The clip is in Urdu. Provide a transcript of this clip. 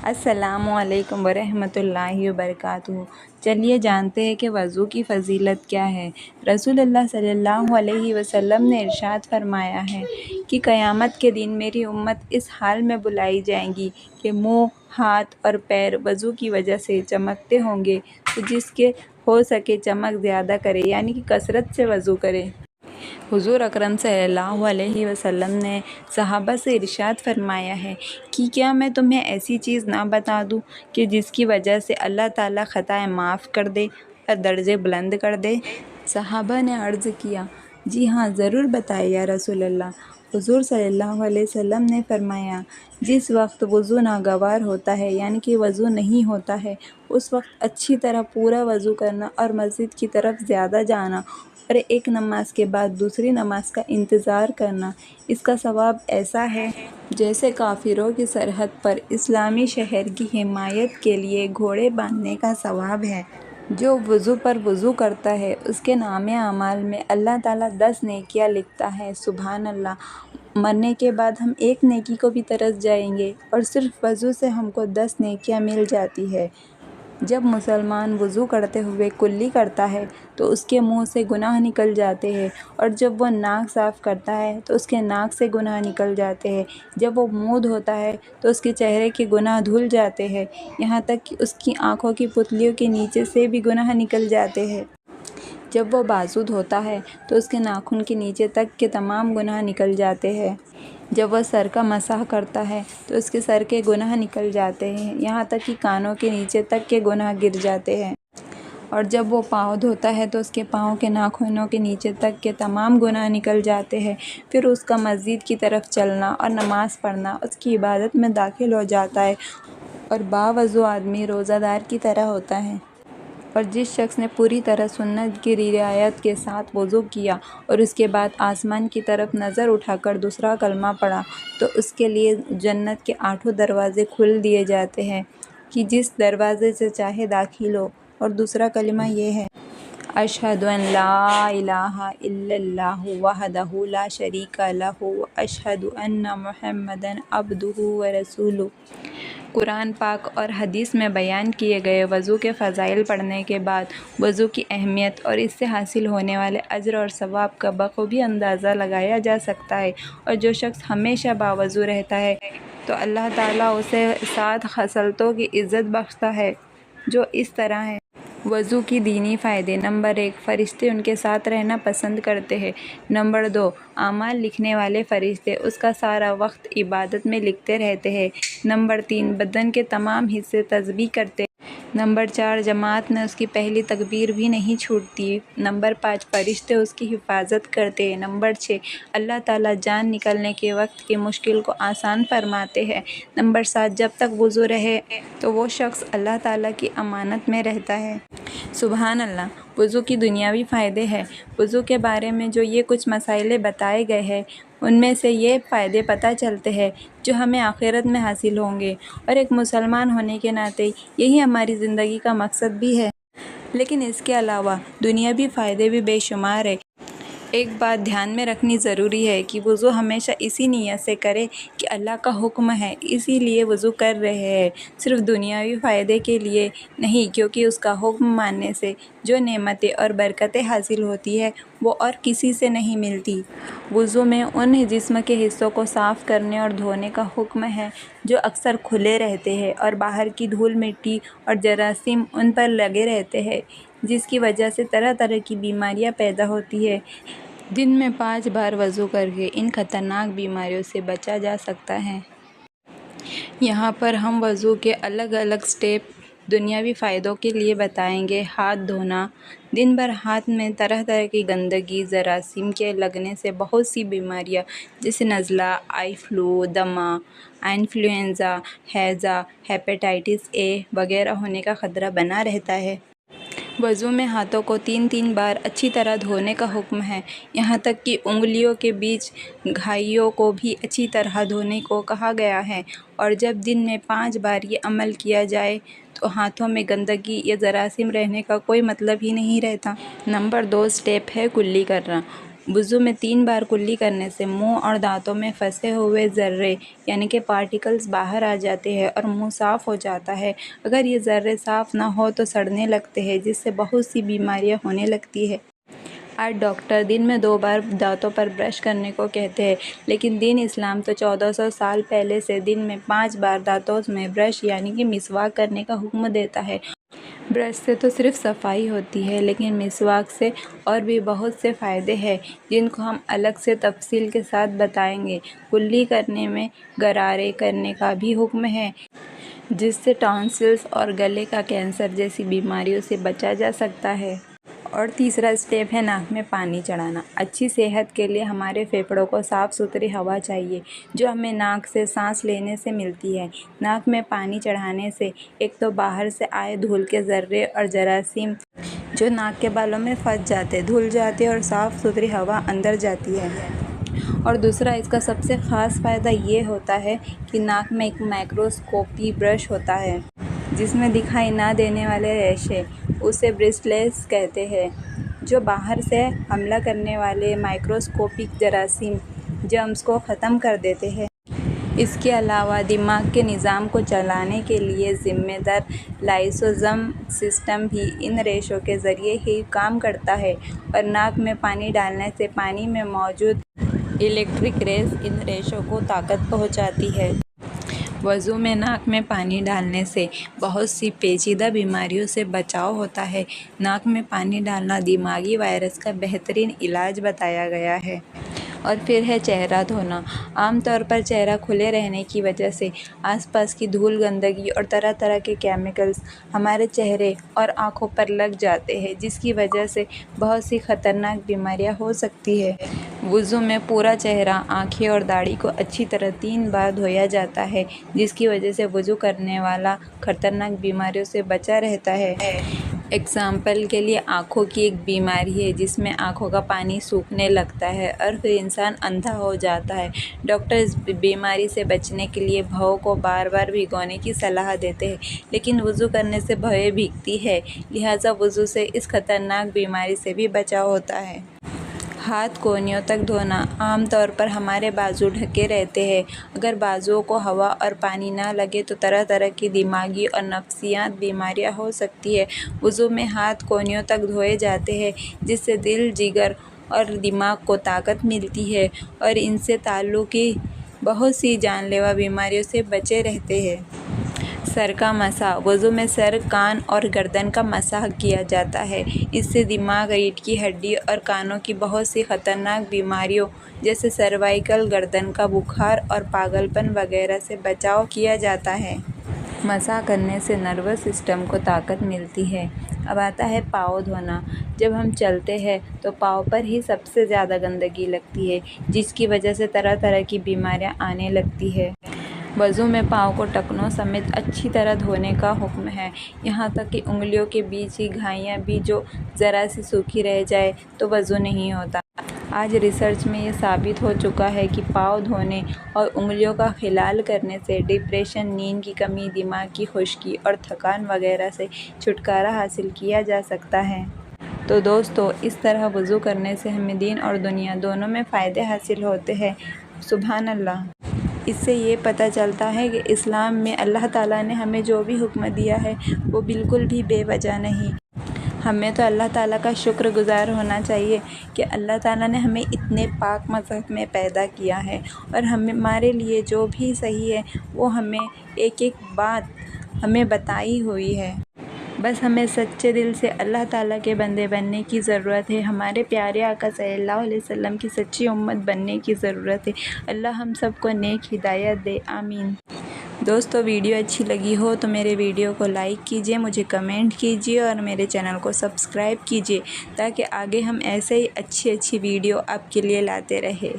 السلام علیکم ورحمۃ اللہ وبرکاتہ۔ چلیے جانتے ہیں کہ وضو کی فضیلت کیا ہے۔ رسول اللہ صلی اللہ علیہ وسلم نے ارشاد فرمایا ہے کہ قیامت کے دن میری امت اس حال میں بلائی جائے گی کہ منہ، ہاتھ اور پیر وضو کی وجہ سے چمکتے ہوں گے، تو جس کے ہو سکے چمک زیادہ کرے، یعنی کہ کثرت سے وضو کرے۔ حضور اکرم صلی اللہ علیہ وسلم نے صحابہ سے ارشاد فرمایا ہے کہ کیا میں تمہیں ایسی چیز نہ بتا دوں کہ جس کی وجہ سے اللہ تعالیٰ خطائیں معاف کر دے اور درجے بلند کر دے؟ صحابہ نے عرض کیا، جی ہاں، ضرور بتائیں یا رسول اللہ۔ حضور صلی اللہ علیہ وسلم نے فرمایا، جس وقت وضو ناگوار ہوتا ہے، یعنی کہ وضو نہیں ہوتا ہے، اس وقت اچھی طرح پورا وضو کرنا اور مسجد کی طرف زیادہ جانا اور ایک نماز کے بعد دوسری نماز کا انتظار کرنا، اس کا ثواب ایسا ہے جیسے کافروں کی سرحد پر اسلامی شہر کی حمایت کے لیے گھوڑے باندھنے کا ثواب ہے۔ جو وضو پر وضو کرتا ہے، اس کے نامہ اعمال میں اللہ تعالیٰ 10 نیکیاں لکھتا ہے۔ سبحان اللہ! مرنے کے بعد ہم ایک نیکی کو بھی ترس جائیں گے اور صرف وضو سے ہم کو 10 نیکیاں مل جاتی ہے۔ جب مسلمان وضو کرتے ہوئے کلی کرتا ہے تو اس کے منہ سے گناہ نکل جاتے ہیں، اور جب وہ ناک صاف کرتا ہے تو اس کے ناک سے گناہ نکل جاتے ہیں۔ جب وہ منہ دھوتا ہے تو اس کے چہرے کے گناہ دھل جاتے ہیں، یہاں تک کہ اس کی آنکھوں کی پتلیوں کے نیچے سے بھی گناہ نکل جاتے ہیں۔ جب وہ بازو دھوتا ہے تو اس کے ناخن کے نیچے تک کے تمام گناہ نکل جاتے ہیں۔ جب وہ سر کا مسح کرتا ہے تو اس کے سر کے گناہ نکل جاتے ہیں، یہاں تک کہ کانوں کے نیچے تک کے گناہ گر جاتے ہیں۔ اور جب وہ پاؤں دھوتا ہے تو اس کے پاؤں کے ناخنوں کے نیچے تک کے تمام گناہ نکل جاتے ہیں۔ پھر اس کا مسجد کی طرف چلنا اور نماز پڑھنا اس کی عبادت میں داخل ہو جاتا ہے، اور باوضو آدمی روزہ دار کی طرح ہوتا ہے۔ اور جس شخص نے پوری طرح سنت کی رعایت کے ساتھ وضو کیا اور اس کے بعد آسمان کی طرف نظر اٹھا کر دوسرا کلمہ پڑھا، تو اس کے لیے جنت کے 8 دروازے کھول دیے جاتے ہیں کہ جس دروازے سے چاہے داخل ہو۔ اور دوسرا کلمہ یہ ہے، اشہد ان لا الہ الا اللہ وحدہ لا شریک لہ واشہد ان محمدا عبدہ ورسولہ۔ قرآن پاک اور حدیث میں بیان کیے گئے وضو کے فضائل پڑھنے کے بعد وضو کی اہمیت اور اس سے حاصل ہونے والے اجر اور ثواب کا بخوبی اندازہ لگایا جا سکتا ہے۔ اور جو شخص ہمیشہ باوضو رہتا ہے تو اللہ تعالیٰ اسے 7 خصلتوں کی عزت بخشتا ہے، جو اس طرح ہیں۔ وضو کی دینی فائدے: نمبر 1، فرشتے ان کے ساتھ رہنا پسند کرتے ہیں۔ نمبر 2، اعمال لکھنے والے فرشتے اس کا سارا وقت عبادت میں لکھتے رہتے ہیں۔ نمبر 3، بدن کے تمام حصے تسبیح کرتے ہیں۔ نمبر 4، جماعت میں اس کی پہلی تکبیر بھی نہیں چھوٹتی۔ نمبر 5، فرشتے اس کی حفاظت کرتے ہیں۔ نمبر 6، اللہ تعالیٰ جان نکلنے کے وقت کی مشکل کو آسان فرماتے ہیں۔ نمبر 7، جب تک وضو رہے تو وہ شخص اللہ تعالیٰ کی امانت میں رہتا ہے۔ سبحان اللہ! وضو کی دنیاوی فائدے ہیں۔ وضو کے بارے میں جو یہ کچھ مسائل بتائے گئے ہیں، ان میں سے یہ فائدے پتہ چلتے ہیں جو ہمیں آخرت میں حاصل ہوں گے، اور ایک مسلمان ہونے کے ناطے یہی ہماری زندگی کا مقصد بھی ہے۔ لیکن اس کے علاوہ دنیاوی فائدے بھی بے شمار ہیں۔ ایک بات دھیان میں رکھنی ضروری ہے کہ وضو ہمیشہ اسی نیت سے کرے کہ اللہ کا حکم ہے، اسی لیے وضو کر رہے ہیں، صرف دنیاوی فائدے کے لیے نہیں، کیونکہ اس کا حکم ماننے سے جو نعمتیں اور برکتیں حاصل ہوتی ہیں وہ اور کسی سے نہیں ملتی۔ وضو میں ان جسم کے حصوں کو صاف کرنے اور دھونے کا حکم ہے جو اکثر کھلے رہتے ہیں اور باہر کی دھول مٹی اور جراثیم ان پر لگے رہتے ہیں، جس کی وجہ سے طرح طرح کی بیماریاں پیدا ہوتی ہیں۔ دن میں 5 بار وضو کر کے ان خطرناک بیماریوں سے بچا جا سکتا ہے۔ یہاں پر ہم وضو کے الگ الگ سٹیپ دنیاوی فائدوں کے لیے بتائیں گے۔ ہاتھ دھونا: دن بھر ہاتھ میں طرح طرح کی گندگی، جراثیم کے لگنے سے بہت سی بیماریاں جیسے نزلہ، آئی فلو، دمہ، انفلوئنزا، ہیضہ، ہیپاٹائٹس اے وغیرہ ہونے کا خطرہ بنا رہتا ہے۔ وضو میں ہاتھوں کو 3 بار اچھی طرح دھونے کا حکم ہے، یہاں تک کہ انگلیوں کے بیچ گھائیوں کو بھی اچھی طرح دھونے کو کہا گیا ہے۔ اور جب دن میں 5 بار یہ عمل کیا جائے تو ہاتھوں میں گندگی یا جراثیم رہنے کا کوئی مطلب ہی نہیں رہتا۔ نمبر 2، سٹیپ ہے کلی کرنا۔ وضو میں 3 بار کلی کرنے سے منہ اور دانتوں میں پھنسے ہوئے ذرے یعنی کہ پارٹیکلز باہر آ جاتے ہیں اور منہ صاف ہو جاتا ہے۔ اگر یہ ذرے صاف نہ ہو تو سڑنے لگتے ہیں، جس سے بہت سی بیماریاں ہونے لگتی ہیں۔ آج ڈاکٹر دن میں 2 بار دانتوں پر برش کرنے کو کہتے ہیں، لیکن دین اسلام تو 1400 سال پہلے سے دن میں 5 بار دانتوں میں برش یعنی کہ مسواک کرنے کا حکم دیتا ہے۔ برش سے تو صرف صفائی ہوتی ہے، لیکن مسواک سے اور بھی بہت سے فائدے ہیں جن کو ہم الگ سے تفصیل کے ساتھ بتائیں گے۔ کلی کرنے میں غرارے کرنے کا بھی حکم ہے، جس سے ٹانسلز اور گلے کا کینسر جیسی بیماریوں سے بچا جا سکتا ہے۔ اور تیسرا اسٹیپ ہے ناک میں پانی چڑھانا۔ اچھی صحت کے لیے ہمارے پھیپھڑوں کو صاف ستھری ہوا چاہیے، جو ہمیں ناک سے سانس لینے سے ملتی ہے۔ ناک میں پانی چڑھانے سے ایک تو باہر سے آئے دھول کے ذرے اور جراثیم جو ناک کے بالوں میں پھنس جاتے دھل جاتے اور صاف ستھری ہوا اندر جاتی ہے، اور دوسرا اس کا سب سے خاص فائدہ یہ ہوتا ہے کہ ناک میں ایک مائکروسکوپی برش ہوتا ہے جس میں دکھائی نہ دینے والے ریشے، اسے برسٹلز کہتے ہیں، جو باہر سے حملہ کرنے والے مائکروسکوپک جراثیم جرمز کو ختم کر دیتے ہیں۔ اس کے علاوہ دماغ کے نظام کو چلانے کے لیے ذمہ دار لائسوزوم سسٹم بھی ان ریشوں کے ذریعے ہی کام کرتا ہے، اور ناک میں پانی ڈالنے سے پانی میں موجود الیکٹرک ریز ان ریشوں کو طاقت پہنچاتی ہے۔ وضو میں ناک میں پانی ڈالنے سے بہت سی پیچیدہ بیماریوں سے بچاؤ ہوتا ہے۔ ناک میں پانی ڈالنا دماغی وائرس کا بہترین علاج بتایا گیا ہے۔ اور پھر ہے چہرہ دھونا۔ عام طور پر چہرہ کھلے رہنے کی وجہ سے آس پاس کی دھول، گندگی اور طرح طرح کے کیمیکلز ہمارے چہرے اور آنکھوں پر لگ جاتے ہیں، جس کی وجہ سے بہت سی خطرناک بیماریاں ہو سکتی ہیں۔ وضو میں پورا چہرہ، آنکھیں اور داڑھی کو اچھی طرح 3 بار دھویا جاتا ہے، جس کی وجہ سے وضو کرنے والا خطرناک بیماریوں سے بچا رہتا ہے۔ ایگزامپل کے لیے آنکھوں کی ایک بیماری ہے جس میں آنکھوں کا پانی سوکھنے لگتا ہے اور پھر انسان اندھا ہو جاتا ہے۔ ڈاکٹر اس بیماری سے بچنے کے لیے بھووں کو بار بار بھگونے کی صلاح دیتے ہیں، لیکن وضو کرنے سے بھویں بھیگتی ہے، لہٰذا وضو سے اس خطرناک بیماری سے بھی بچاؤ ہوتا ہے۔ ہاتھ کونیوں تک دھونا۔ عام طور پر ہمارے بازو ڈھکے رہتے ہیں۔ اگر بازوؤں کو ہوا اور پانی نہ لگے تو طرح طرح کی دماغی اور نفسیاتی بیماریاں ہو سکتی ہیں۔ وضو میں ہاتھ کونیوں تک دھوئے جاتے ہیں، جس سے دل، جگر اور دماغ کو طاقت ملتی ہے اور ان سے تعلقی بہت سی جان لیوا بیماریوں سے بچے رہتے ہیں۔ سر کا مسح۔ وضو میں سر، کان اور گردن کا مسح کیا جاتا ہے۔ اس سے دماغ، ریڑھ کی ہڈی اور کانوں کی بہت سی خطرناک بیماریوں جیسے سروائیکل، گردن کا بخار اور پاگل پن وغیرہ سے بچاؤ کیا جاتا ہے۔ مسح کرنے سے نروس سسٹم کو طاقت ملتی ہے۔ اب آتا ہے پاؤں دھونا۔ جب ہم چلتے ہیں تو پاؤں پر ہی سب سے زیادہ گندگی لگتی ہے، جس کی وجہ سے طرح طرح کی بیماریاں آنے لگتی ہیں۔ وضو میں پاؤں کو ٹخنوں سمیت اچھی طرح دھونے کا حکم ہے، یہاں تک کہ انگلیوں کے بیچ کی گھائیاں بھی جو ذرا سی سوکھی رہ جائے تو وضو نہیں ہوتا۔ آج ریسرچ میں یہ ثابت ہو چکا ہے کہ پاؤں دھونے اور انگلیوں کا خلال کرنے سے ڈپریشن، نیند کی کمی، دماغ کی خشکی اور تھکان وغیرہ سے چھٹکارا حاصل کیا جا سکتا ہے۔ تو دوستو، اس طرح وضو کرنے سے ہمیں دین اور دنیا دونوں میں فائدے حاصل ہوتے ہیں۔ سبحان اللہ! اس سے یہ پتہ چلتا ہے کہ اسلام میں اللہ تعالیٰ نے ہمیں جو بھی حکم دیا ہے وہ بالکل بھی بے وجہ نہیں۔ ہمیں تو اللہ تعالیٰ کا شکر گزار ہونا چاہیے کہ اللہ تعالیٰ نے ہمیں اتنے پاک مذہب میں پیدا کیا ہے، اور ہمارے لیے جو بھی صحیح ہے وہ ہمیں ایک ایک بات ہمیں بتائی ہوئی ہے۔ بس ہمیں سچے دل سے اللہ تعالیٰ کے بندے بننے کی ضرورت ہے، ہمارے پیارے آقا صلی اللہ علیہ وسلم کی سچی امت بننے کی ضرورت ہے۔ اللہ ہم سب کو نیک ہدایت دے، آمین۔ دوستو، ویڈیو اچھی لگی ہو تو میرے ویڈیو کو لائک کیجئے، مجھے کمنٹ کیجئے اور میرے چینل کو سبسکرائب کیجئے، تاکہ آگے ہم ایسے ہی اچھی ویڈیو آپ کے لیے لاتے رہیں۔